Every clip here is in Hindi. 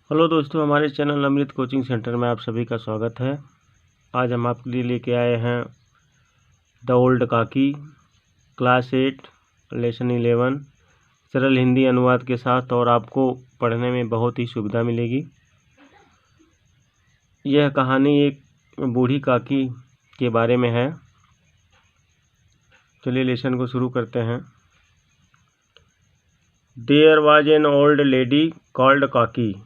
हेलो दोस्तों, हमारे चैनल अमृत कोचिंग सेंटर में आप सभी का स्वागत है। आज हम आपके लिए लेके आए हैं द ओल्ड काकी क्लास 8 लेसन 11 सरल हिंदी अनुवाद के साथ, और आपको पढ़ने में बहुत ही सुविधा मिलेगी। यह कहानी एक बूढ़ी काकी के बारे में है। चलिए लेसन को शुरू करते हैं। There was an old lady called Kaki.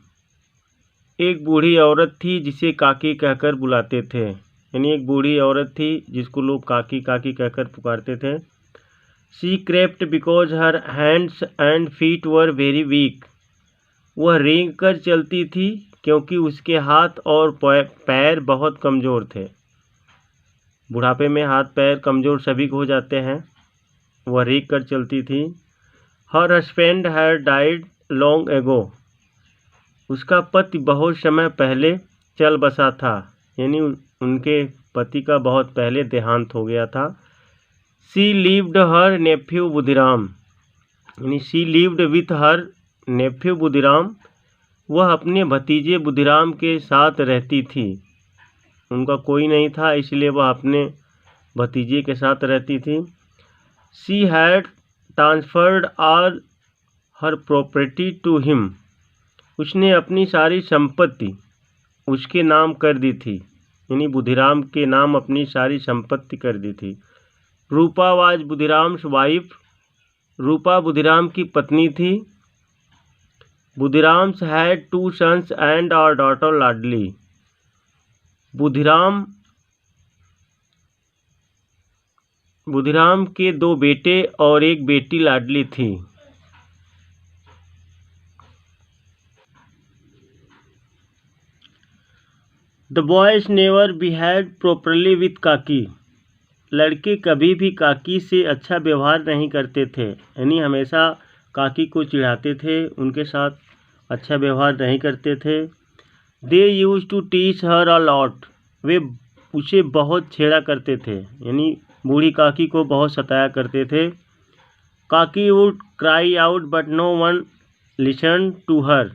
एक बूढ़ी औरत थी जिसे काकी कहकर बुलाते थे। यानी एक बूढ़ी औरत थी जिसको लोग काकी काकी कहकर पुकारते थे। She crept because her hands and feet were very weak. वह रेंग कर चलती थी क्योंकि उसके हाथ और पैर बहुत कमज़ोर थे। बुढ़ापे में हाथ पैर कमज़ोर सभी को हो जाते हैं। वह रेंग कर चलती थी। Her husband had died long ago. उसका पति बहुत समय पहले चल बसा था। यानी उनके पति का बहुत पहले देहांत हो गया था। She lived her nephew Budhiram. यानी she lived with her nephew Budhiram. वह अपने भतीजे बुधिराम के साथ रहती थी। उनका कोई नहीं था, इसलिए वह अपने भतीजे के साथ रहती थी। She had transferred all her property to him. उसने अपनी सारी संपत्ति उसके नाम कर दी थी। यानी बुधिराम के नाम अपनी सारी संपत्ति कर दी थी। Rupa was Budhiram's wife. रूपा बुधिराम की पत्नी थी। Budhiram's had 2 sons and our daughter Ladli. Budhiram के 2 बेटे और एक बेटी लाडली थी। The boys never behaved properly with Kaki. लड़के कभी भी काकी से अच्छा व्यवहार नहीं करते थे। यानी हमेशा काकी को चिढ़ाते थे, उनके साथ अच्छा व्यवहार नहीं करते थे। They use to tease her a lot. वे उसे बहुत छेड़ा करते थे। यानी बूढ़ी काकी को बहुत सताया करते थे। Kaki would cry out but no one listen to her.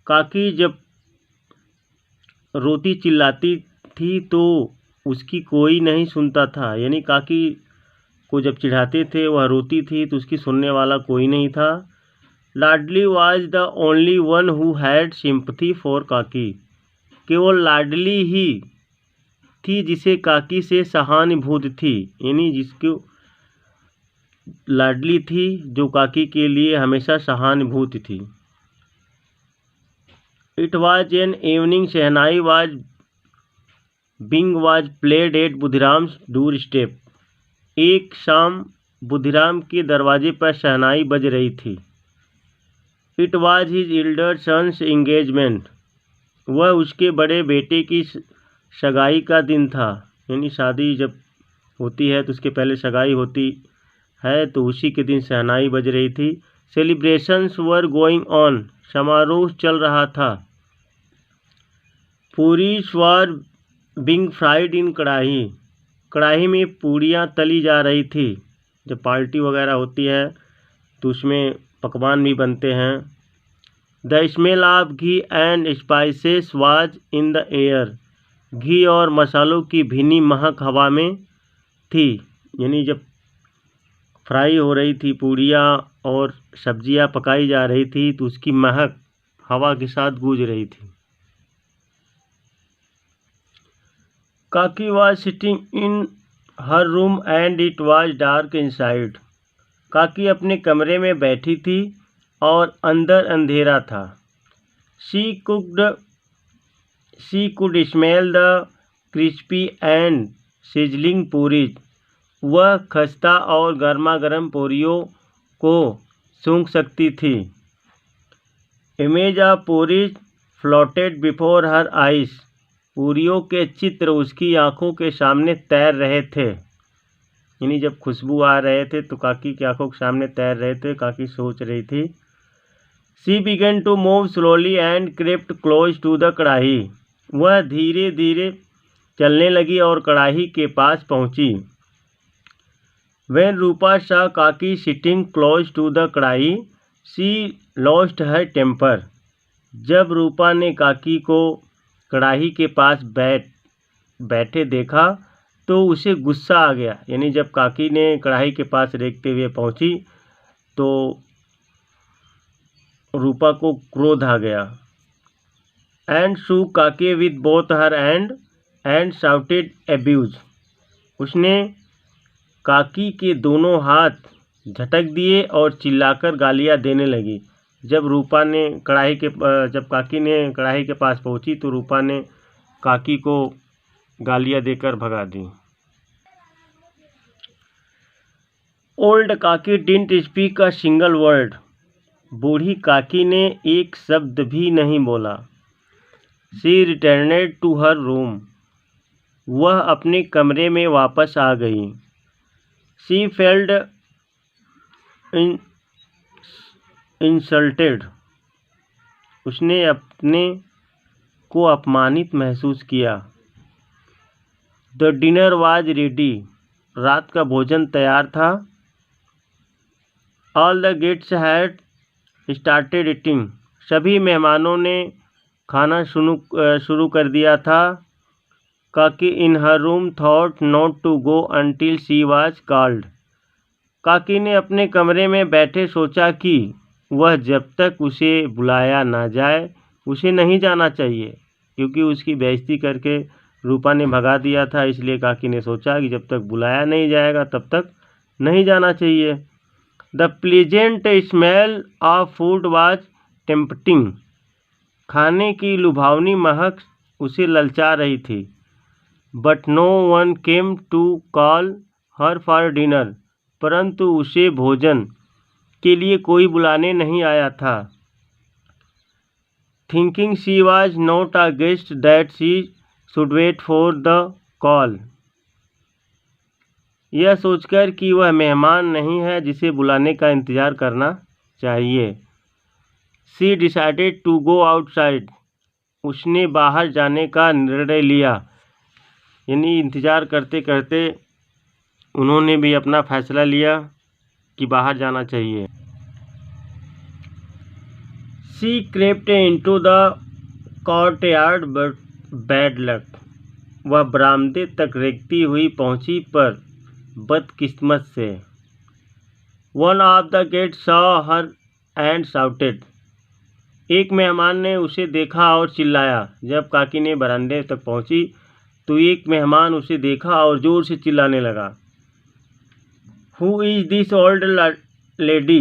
Kaki जब रोती चिल्लाती थी तो उसकी कोई नहीं सुनता था। यानी काकी को जब चिढ़ाते थे, वह रोती थी तो उसकी सुनने वाला कोई नहीं था। Ladli was the only one who had sympathy for Kaki. केवल लाडली ही थी जिसे काकी से सहानुभूति थी। यानी जिसको लाडली थी जो काकी के लिए हमेशा सहानुभूति थी। It was an evening shehnai was being was played at Budhiram's doorstep. एक शाम बुधिराम के दरवाजे पर शहनाई बज रही थी। It was his elder sons engagement. वह उसके बड़े बेटे की सगाई का दिन था। यानी शादी जब होती है तो उसके पहले सगाई होती है, तो उसी के दिन शहनाई बज रही थी। Celebrations were going on. समारोह चल रहा था। पूरीज वर बिंग फ्राइड इन कढ़ाई। कढ़ाई में पूड़ियाँ तली जा रही थी। जब पार्टी वगैरह होती है तो उसमें पकवान भी बनते हैं। The smell of ghee and spices was in the air. घी और मसालों की भीनी महक हवा में थी। यानी जब फ्राई हो रही थी पूड़ियाँ और सब्जियाँ पकाई जा रही थी तो उसकी महक हवा के साथ गूंज रही थी। काकी was sitting in her room and it was dark inside. काकी अपने कमरे में बैठी थी और अंदर अंधेरा था। She could smell the crispy and sizzling puris. वह खस्ता और गर्मा गर्म पूरियों को सूंघ सकती थी। Image of puris floated before her eyes. पूरियों के चित्र उसकी आंखों के सामने तैर रहे थे। यानी जब खुशबू आ रहे थे तो काकी की आंखों के सामने तैर रहे थे। काकी सोच रही थी। She began to move slowly and crept close to the kadhai. वह धीरे धीरे चलने लगी और कढ़ाई के पास पहुंची। When रूपा saw काकी sitting close to the कढ़ाई, she lost her temper. जब रूपा ने काकी को कढ़ाई के पास बैठे देखा तो उसे गुस्सा आ गया। यानी जब काकी ने कढ़ाई के पास रेंगते हुए पहुंची तो रूपा को क्रोध आ गया। एंड शू काकी with both her and shouted abuse. उसने काकी के दोनों हाथ झटक दिए और चिल्लाकर गालियां देने लगी। जब काकी ने कढ़ाई के पास पहुंची तो रूपा ने काकी को गालियां देकर भगा दी। Old Kaki didn't speak a single word. बूढ़ी काकी ने एक शब्द भी नहीं बोला। She returned to her room. वह अपने कमरे में वापस आ गई। She felt insulted. उसने अपने को अपमानित महसूस किया। The dinner was ready. रात का भोजन तैयार था। All the guests had started eating. सभी मेहमानों ने खाना शुरू कर दिया था। Kaki in her room thought not to go until she was called. Kaki ने अपने कमरे में बैठे सोचा कि वह जब तक उसे बुलाया ना जाए उसे नहीं जाना चाहिए, क्योंकि उसकी बेइज्जती करके रूपा ने भगा दिया था। इसलिए काकी ने सोचा कि जब तक बुलाया नहीं जाएगा तब तक नहीं जाना चाहिए। The pleasant smell of food was tempting. खाने की लुभावनी महक उसे ललचा रही थी। But no one came to call her for dinner. परंतु उसे भोजन के लिए कोई बुलाने नहीं आया था। Thinking she was not a guest that she should wait for the call. यह सोचकर कि वह मेहमान नहीं है जिसे बुलाने का इंतज़ार करना चाहिए। She decided to go outside. उसने बाहर जाने का निर्णय लिया। यानी इंतज़ार करते करते उन्होंने भी अपना फैसला लिया कि बाहर जाना चाहिए। She crept into the courtyard but bad luck. वह बरामदे तक रेंगती हुई पहुंची, पर बदकिस्मत से one of the guest saw her and shouted. एक मेहमान ने उसे देखा और चिल्लाया। जब काकी ने बरामदे तक पहुंची तो एक मेहमान उसे देखा और जोर से चिल्लाने लगा। Who is this old lady?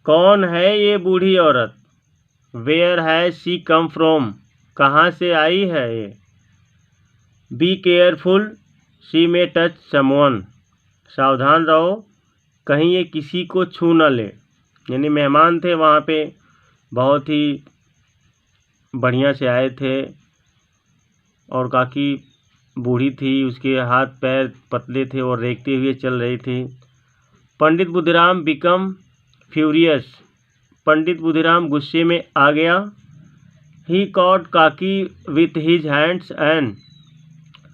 कौन है ये बूढ़ी औरत? Where has she come from? कहाँ से आई है ये? Be careful, she may touch someone. सावधान रहो, कहीं ये किसी को छू न ले। यानी मेहमान थे वहाँ पे, बहुत ही बढ़िया से आए थे और काकी बूढ़ी थी, उसके हाथ पैर पतले थे और रेंगते हुए चल रही थी। पंडित बुद्धिराम बिकम फ्यूरियस। पंडित बुद्धिराम गुस्से में आ गया। ही कॉट काकी with his hands and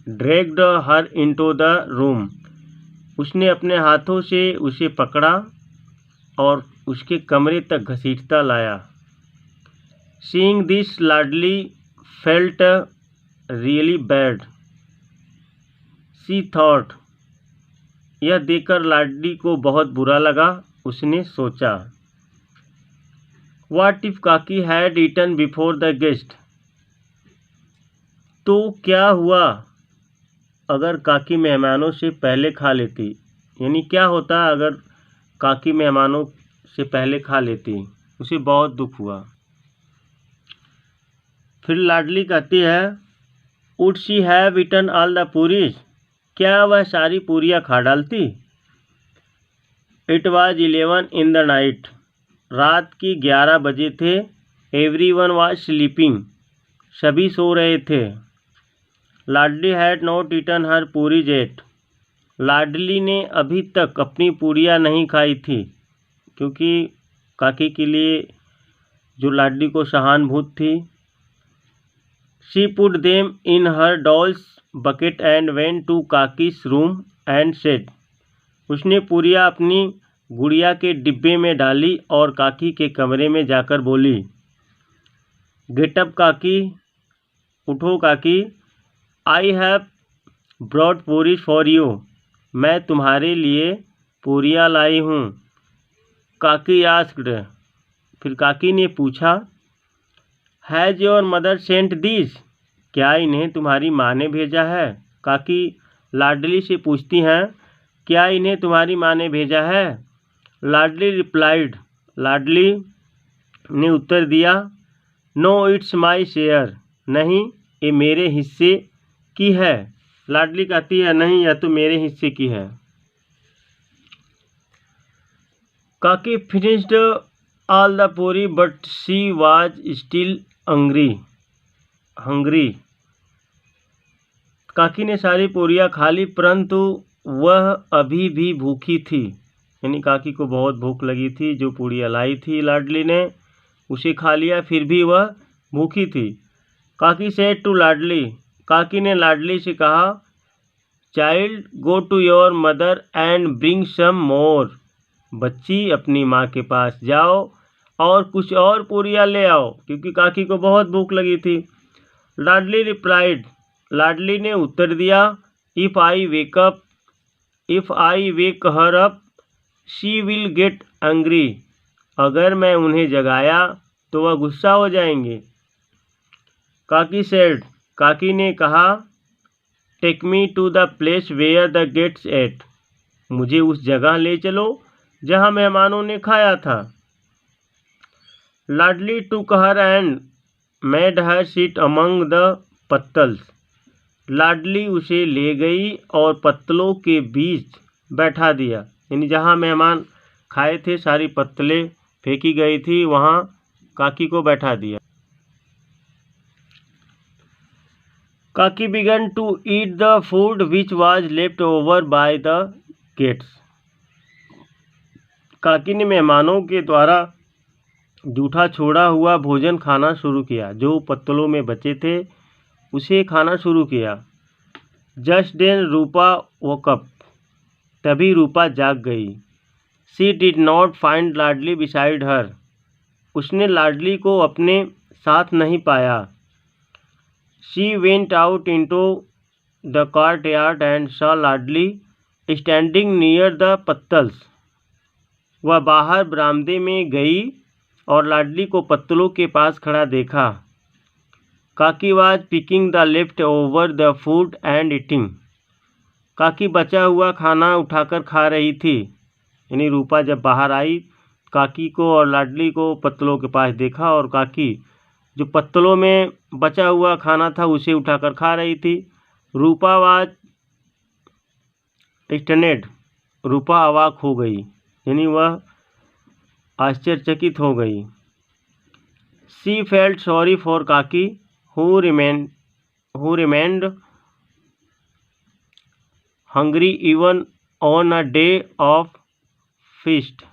dragged her into the room. उसने अपने हाथों से उसे पकड़ा और उसके कमरे तक घसीटता लाया। Seeing this Ladli felt really bad, she thought. यह देखकर लाडली को बहुत बुरा लगा। उसने सोचा, what if Kaki had eaten before the guest? तो क्या हुआ अगर काकी मेहमानों से पहले खा लेती? यानी क्या होता अगर काकी मेहमानों से पहले खा लेती? उसे बहुत दुख हुआ। फिर लाडली कहती है, would she have eaten all the puris? क्या वह सारी पूरियाँ खा डालती? It was 11 in the night. रात की 11 बजे थे। Everyone was sleeping. सभी सो रहे थे। Ladli had not eaten her puris yet. Ladli ने अभी तक अपनी पूरियाँ नहीं खाई थी, क्योंकि काकी के लिए जो लाडली को सहानुभूति थी। She put them in her doll's bucket and went to Kaki's room and said. उसने पूरियाँ अपनी गुड़िया के डिब्बे में डाली और काकी के कमरे में जाकर बोली, गेट अप काकी, उठो Kaki, I have brought puris for you, मैं तुम्हारे लिए पूरियाँ लाई हूँ। काकी आस्क्ड, फिर काकी ने पूछा, has your mother sent this, क्या इन्हें तुम्हारी माँ ने भेजा है? काकी लाडली से पूछती हैं, क्या इन्हें तुम्हारी माँ ने भेजा है? लाडली रिप्लाइड, लाडली ने उत्तर दिया, नो इट्स माई शेयर, नहीं ये मेरे हिस्से की है। लाडली कहती है, नहीं यह तो मेरे हिस्से की है। काकी फिनिश्ड ऑल द पूरी but she was still hungry. काकी ने सारी पूरियाँ खा ली परंतु वह अभी भी भूखी थी। यानी काकी को बहुत भूख लगी थी। जो पूरियाँ लाई थी लाडली ने उसे खा लिया, फिर भी वह भूखी थी। काकी सेड टू लाडली, काकी ने लाडली से कहा, child go to your mother and bring some more, बच्ची अपनी माँ के पास जाओ और कुछ और पूरियाँ ले आओ, क्योंकि काकी को बहुत भूख लगी थी। लाडली रिप्लाइड, लाडली ने उत्तर दिया, if I wake her up she will get angry, अगर मैं उन्हें जगाया तो वह गुस्सा हो जाएंगे। काकी सेड, काकी ने कहा, take me to the place where the guests ate, मुझे उस जगह ले चलो जहाँ मेहमानों ने खाया था। Ladli took her and made her seat among the pattals, Ladli उसे ले गई और पत्तलों के बीच बैठा दिया। यानी जहाँ मेहमान खाए थे सारी पत्तलें फेंकी गई थी, वहाँ काकी को बैठा दिया। Kaki began to eat the food which was left over by the guests, Kaki ने मेहमानों के द्वारा जूठा छोड़ा हुआ भोजन खाना शुरू किया। जो पत्तलों में बचे थे उसे खाना शुरू किया। जस्ट देन रूपा वोकअप, तभी रूपा जाग गई। She did not find Ladli beside her, उसने लाडली को अपने साथ नहीं पाया। She went out into the courtyard and saw Ladli standing near the pattals, वह बाहर बरामदे में गई और लाडली को पत्तलों के पास खड़ा देखा। काकी was picking the left over the food and eating, काकी बचा हुआ खाना उठाकर खा रही थी। यानी रूपा जब बाहर आई, काकी को और लाडली को पत्तलों के पास देखा और काकी जो पत्तलों में बचा हुआ खाना था उसे उठाकर खा रही थी। रूपा वाज स्टनेड, रूपा अवाक हो गई, यानी वह आश्चर्यचकित हो गई। शी फेल्ट सॉरी फॉर काकी who remained hungry even on a day of feast,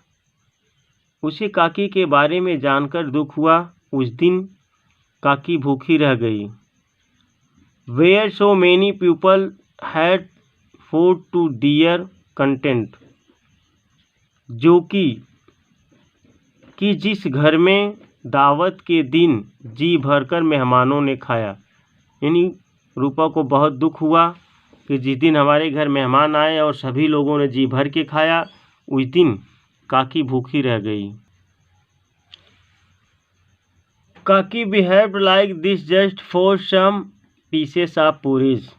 उसे काकी के बारे में जानकर दुख हुआ, उस दिन काकी भूखी रह गई। Where so many people had food to their content, जो कि जिस घर में दावत के दिन जी भरकर मेहमानों ने खाया। यानी रूपा को बहुत दुख हुआ कि जिस दिन हमारे घर मेहमान आए और सभी लोगों ने जी भर के खाया, उस दिन काकी भूखी रह गई। Kaki behaved like this just for some pieces of puris,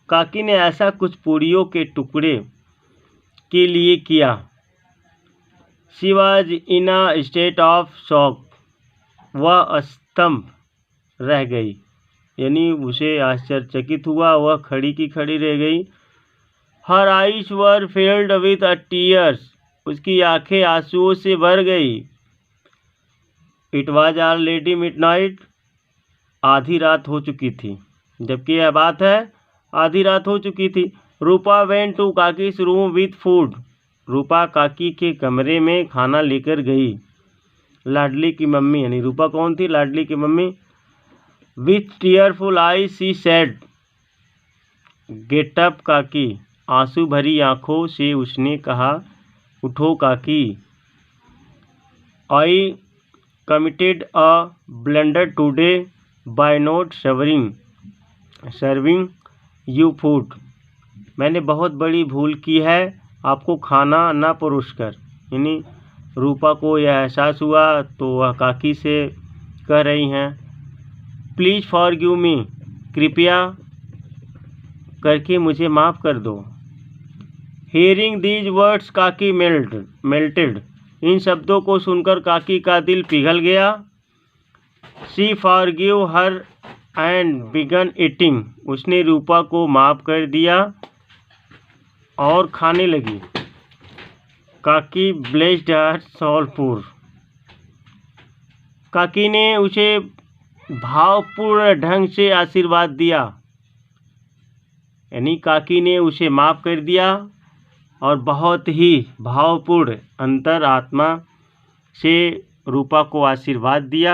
Kaki ने ऐसा कुछ पूरियों के टुकड़े के लिए किया। She was in a state of shock, वह स्तंभ रह गई, यानी उसे आश्चर्यचकित हुआ, वह खड़ी की खड़ी रह गई। Her eyes were filled with tears, उसकी आंखें आंसुओं से भर गई। इट वॉज ऑलरेडी मिडनाइट, आधी रात हो चुकी थी, जबकि यह बात है आधी रात हो चुकी थी। Rupa went to Kaki's room with food, Rupa Kaki के कमरे में खाना लेकर गई। लाडली की मम्मी, यानी रूपा कौन थी? लाडली की mummy. With tearful eye she said, get up Kaki, आंसू भरी आंखों से उसने कहा, उठो Kaki. I committed a blunder today by not serving you food. मैंने बहुत बड़ी भूल की है आपको खाना न परोसकर। यानी रूपा को यह एहसास हुआ तो वह काकी से कह रही हैं, प्लीज़ फॉरगिव मी, कृपया करके मुझे माफ़ कर दो। हियरिंग दीज वर्ड्स काकी मेल्टेड। इन शब्दों को सुनकर काकी का दिल पिघल गया। She forgive her and begin eating. उसने रूपा को माफ़ कर दिया और खाने लगी। काकी ब्लेस्ड हर सोलफुल। काकी ने उसे भावपूर्ण ढंग से आशीर्वाद दिया। यानी काकी ने उसे माफ़ कर दिया और बहुत ही भावपूर्ण अंतरात्मा से रूपा को आशीर्वाद दिया।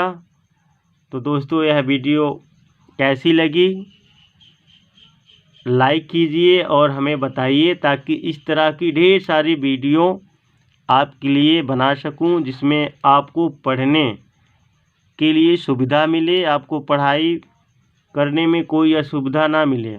तो दोस्तों, यह वीडियो कैसी लगी लाइक कीजिए और हमें बताइए, ताकि इस तरह की ढेर सारी वीडियो आपके लिए बना सकूं, जिसमें आपको पढ़ने के लिए सुविधा मिले, आपको पढ़ाई करने में कोई असुविधा ना मिले।